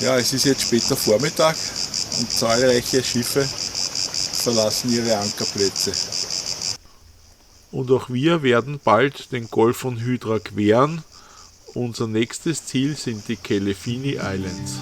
Ja, es ist jetzt später Vormittag und zahlreiche Schiffe verlassen ihre Ankerplätze. Und auch wir werden bald den Golf von Hydra queren. Unser nächstes Ziel sind die Kelefini Islands.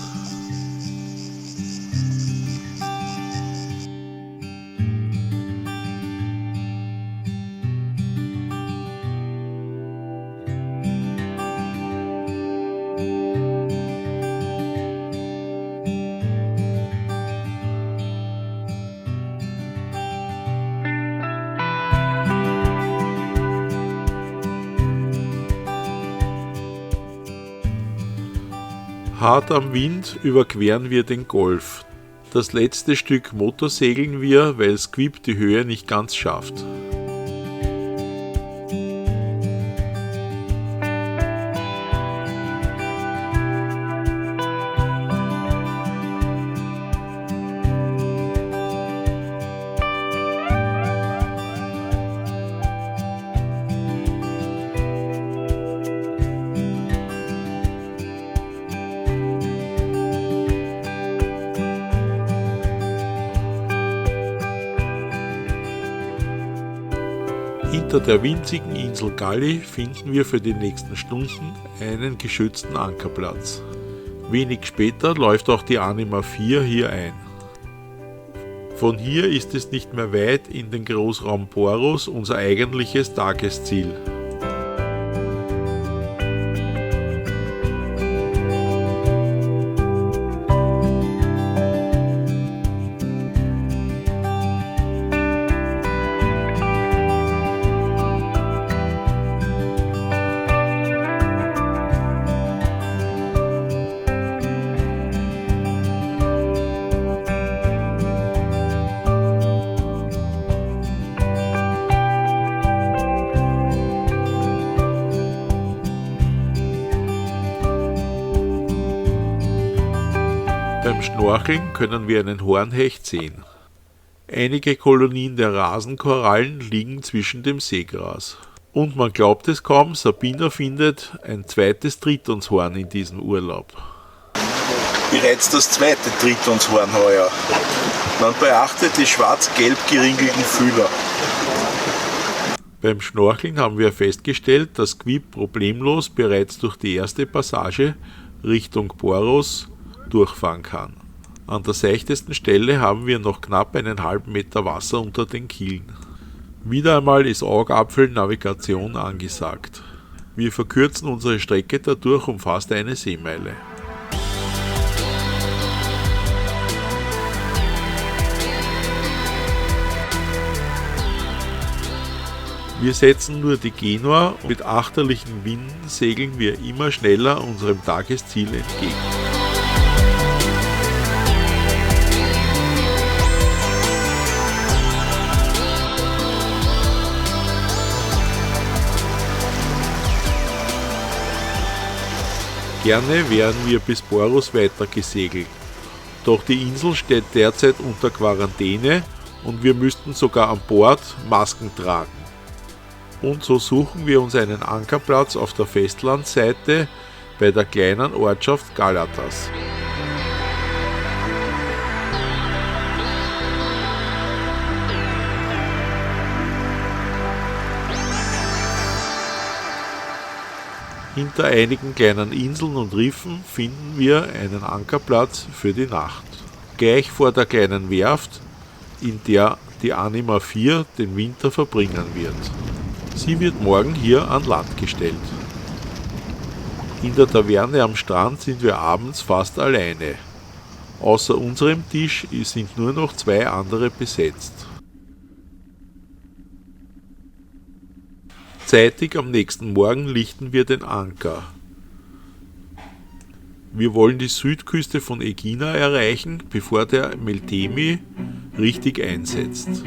Hart am Wind überqueren wir den Golf. Das letzte Stück motorsegeln wir, weil Squib die Höhe nicht ganz schafft. Hinter der winzigen Insel Galli finden wir für die nächsten Stunden einen geschützten Ankerplatz. Wenig später läuft auch die Anima 4 hier ein. Von hier ist es nicht mehr weit in den Großraum Poros, unser eigentliches Tagesziel. Beim Schnorcheln können wir einen Hornhecht sehen. Einige Kolonien der Rasenkorallen liegen zwischen dem Seegras. Und man glaubt es kaum, Sabina findet ein zweites Tritonshorn in diesem Urlaub. Bereits das zweite Tritonshorn heuer. Man beachtet die schwarz-gelb geringelten Fühler. Beim Schnorcheln haben wir festgestellt, dass Squib problemlos bereits durch die erste Passage Richtung Poros durchfahren kann. An der seichtesten Stelle haben wir noch knapp einen halben Meter Wasser unter den Kielen. Wieder einmal ist Augapfel-Navigation angesagt. Wir verkürzen unsere Strecke dadurch um fast eine Seemeile. Wir setzen nur die Genua und mit achterlichen Winden segeln wir immer schneller unserem Tagesziel entgegen. Gerne wären wir bis Poros weiter gesegelt, doch die Insel steht derzeit unter Quarantäne und wir müssten sogar an Bord Masken tragen. Und so suchen wir uns einen Ankerplatz auf der Festlandseite bei der kleinen Ortschaft Galatas. Hinter einigen kleinen Inseln und Riffen finden wir einen Ankerplatz für die Nacht. Gleich vor der kleinen Werft, in der die Anima 4 den Winter verbringen wird. Sie wird morgen hier an Land gestellt. In der Taverne am Strand sind wir abends fast alleine. Außer unserem Tisch sind nur noch 2 andere besetzt. Zeitig am nächsten Morgen lichten wir den Anker. Wir wollen die Südküste von Aegina erreichen, bevor der Meltemi richtig einsetzt.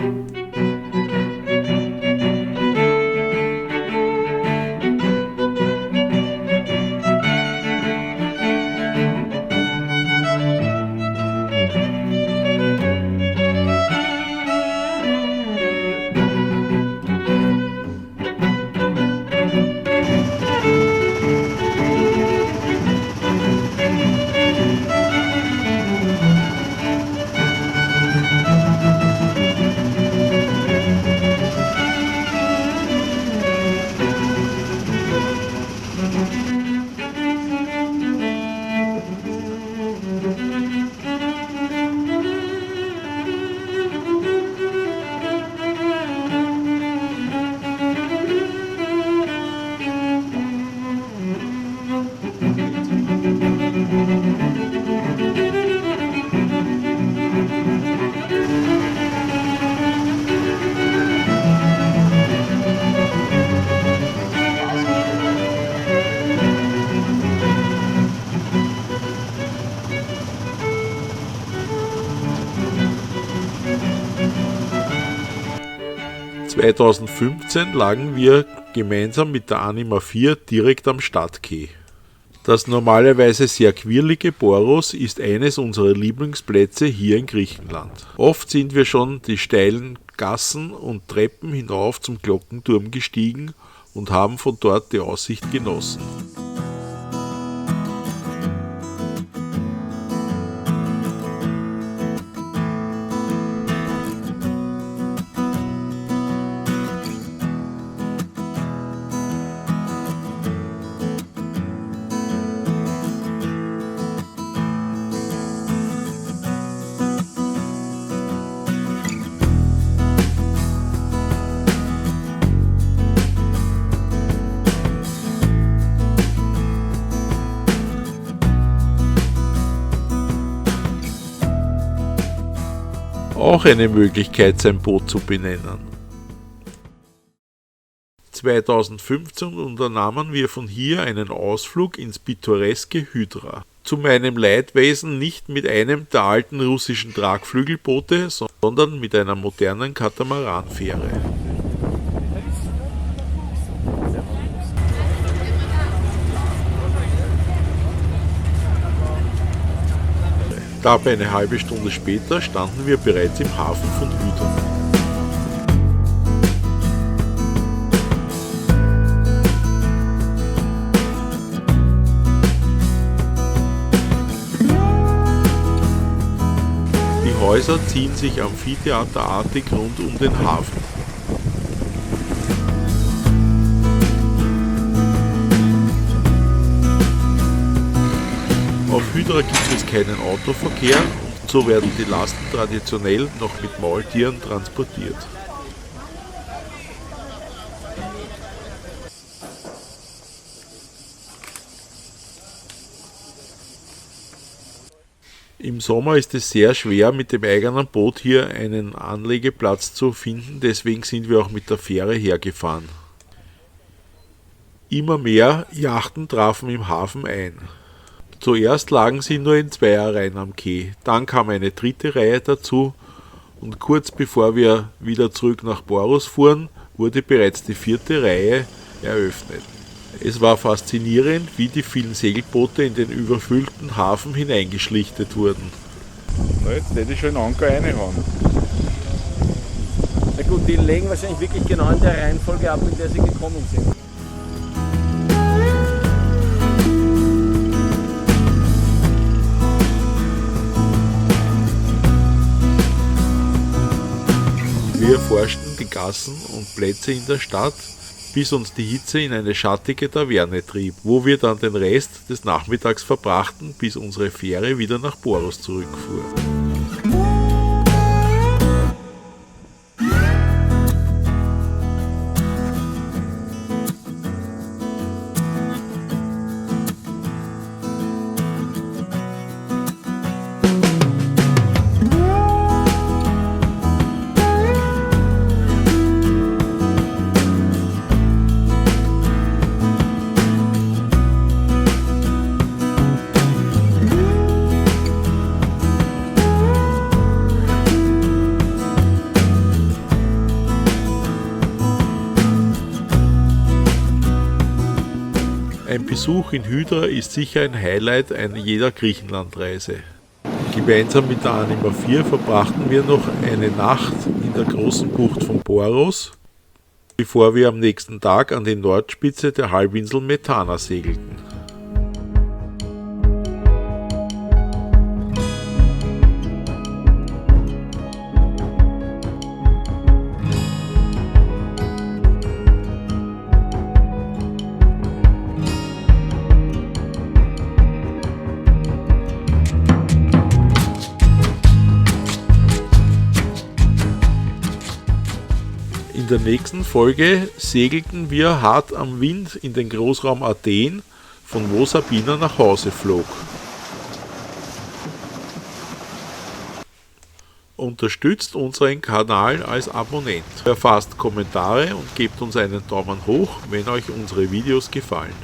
2015 lagen wir gemeinsam mit der Anima 4 direkt am Stadtquai. Das normalerweise sehr quirlige Poros ist eines unserer Lieblingsplätze hier in Griechenland. Oft sind wir schon die steilen Gassen und Treppen hinauf zum Glockenturm gestiegen und haben von dort die Aussicht genossen. Auch eine Möglichkeit, sein Boot zu benennen. 2015 unternahmen wir von hier einen Ausflug ins pittoreske Hydra. Zu meinem Leidwesen nicht mit einem der alten russischen Tragflügelboote, sondern mit einer modernen Katamaranfähre. Dabei eine halbe Stunde später standen wir bereits im Hafen von Hydra. Die Häuser ziehen sich amphitheaterartig rund um den Hafen. Auf Hydra gibt es keinen Autoverkehr und so werden die Lasten traditionell noch mit Maultieren transportiert. Im Sommer ist es sehr schwer, mit dem eigenen Boot hier einen Anlegeplatz zu finden, deswegen sind wir auch mit der Fähre hergefahren. Immer mehr Yachten trafen im Hafen ein. Zuerst lagen sie nur in Zweierreihen am Quai, dann kam eine dritte Reihe dazu und kurz bevor wir wieder zurück nach Poros fuhren, wurde bereits die vierte Reihe eröffnet. Es war faszinierend, wie die vielen Segelboote in den überfüllten Hafen hineingeschlichtet wurden. Na, jetzt hätte ich schon einen Anker reinhauen. Na gut, die legen wahrscheinlich wirklich genau in der Reihenfolge ab, in der sie gekommen sind. Wir erforschten die Gassen und Plätze in der Stadt, bis uns die Hitze in eine schattige Taverne trieb, wo wir dann den Rest des Nachmittags verbrachten, bis unsere Fähre wieder nach Poros zurückfuhr. Ein Besuch in Hydra ist sicher ein Highlight einer jeder Griechenlandreise. Gemeinsam mit der Anima 4 verbrachten wir noch eine Nacht in der großen Bucht von Poros, bevor wir am nächsten Tag an die Nordspitze der Halbinsel Methana segelten. In der nächsten Folge segelten wir hart am Wind in den Großraum Athen, von wo Sabina nach Hause flog. Unterstützt unseren Kanal als Abonnent, verfasst Kommentare und gebt uns einen Daumen hoch, wenn euch unsere Videos gefallen.